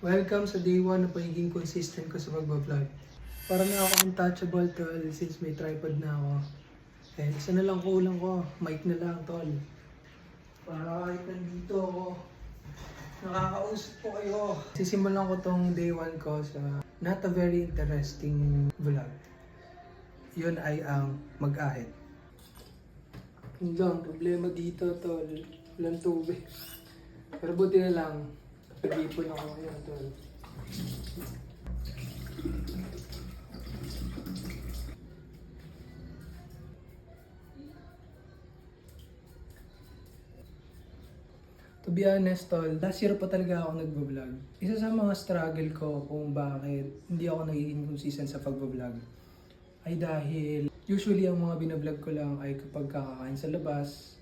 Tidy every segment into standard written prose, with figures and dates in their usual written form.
Welcome sa day 1 na pagiging consistent ko sa pag-vlog. Parang na ako untouchable tol since may tripod na ako. And isa na lang kulang ko, mic na lang tol. Para kahit nandito ako, nakakausap ko kayo. Sisimulan ko tong day 1 ko sa not a very interesting vlog. Yun ay ang mag-ahit. Yun lang, problema dito tol. Walang tubig. Pero buti na lang, pag-ipon ako ngayon tol. To be honest tol, last year pa talaga ako nagbo-vlog. Isa sa mga struggle ko kung bakit hindi ako nagiging consistent sa pagbo-vlog ay dahil usually ang mga binablog ko lang ay kapag kakakain sa labas,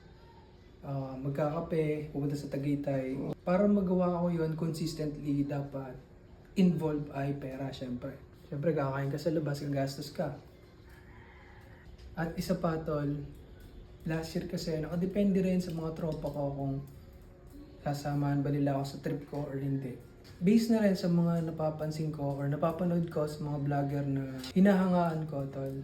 magkakape, pupunta sa Tagaytay. Para magawa ko yun consistently, dapat involved ay pera syempre. Syempre kakain ka sa labas, gagastos ka. At isa pa tol, last year kasi nakadepende rin sa mga tropa ko kung sasamahan ba nila ako sa trip ko or hindi. Based na rin sa mga napapansin ko or napapanood ko sa mga vlogger na hinahangaan ko tol.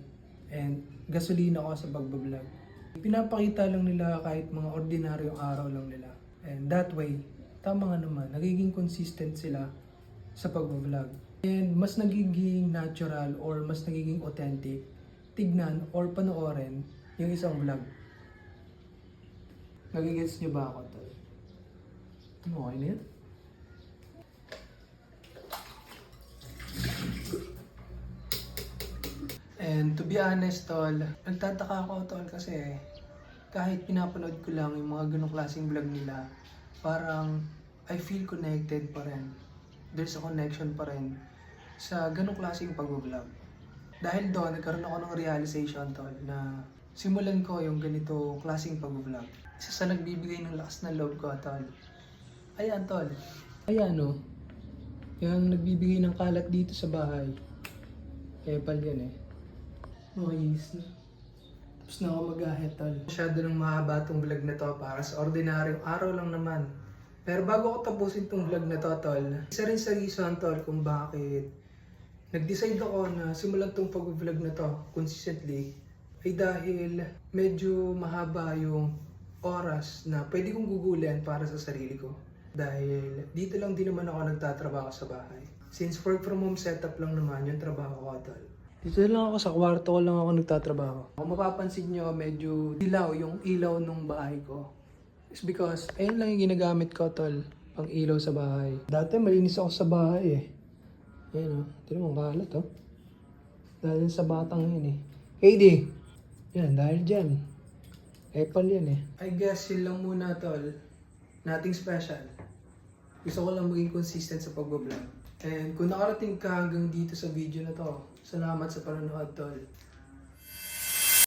And gasolina ko sa pagbablog. Pinapakita lang nila kahit mga ordinaryong araw lang nila. And that way, tama nga naman, nagiging consistent sila sa pagbablog. And mas nagiging natural or mas nagiging authentic tignan or panoorin yung isang vlog. Nagigets nyo ba ako tol? Okay na yan? And to be honest tol, nagtataka ako tol kasi kahit pinapanood ko lang yung mga ganong klaseng vlog nila, parang I feel connected pa rin. There's a connection pa rin sa ganong klaseng pag-vlog. Dahil doon, nagkaroon ako ng realization tol na simulan ko yung ganito klaseng pag-vlog. Isa sa nagbibigay ng lakas ng loob ko tol. Ayan tol. Ayan o. Yung nagbibigay ng kalat dito sa bahay. Epal yan eh. Yes na. Tapos na ako mag-ahit tol. Masyado nang mahaba tong vlog na to para sa ordinaryong araw lang naman. Pero bago ko tapusin tong vlog na to tol, isa rin sa reason tol kung bakit nag-decide ako na simulan tong pag-vlog na to consistently ay dahil medyo mahaba yung oras na pwede kong gugulin para sa sarili ko. Dahil dito lang din naman ako nagtatrabaho sa bahay. Since work from home setup lang naman yung trabaho ko tol. Dito lang ako sa kwarto ko lang ako nagtatrabaho. Kung mapapansin nyo, medyo dilaw yung ilaw ng bahay ko. It's because ayun lang yung ginagamit ko tol, pang ilaw sa bahay. Dati malinis ako sa bahay eh. Ayan o, tignan mo kalat o. Dahil sa batang yun eh. KD! Yan, dahil dyan. Epal yan eh. I guess yun lang muna tol. Nothing special. Gusto ko lang maging consistent sa pagbablog. And kung nakarating ka hanggang dito sa video na to, salamat sa panonood tol.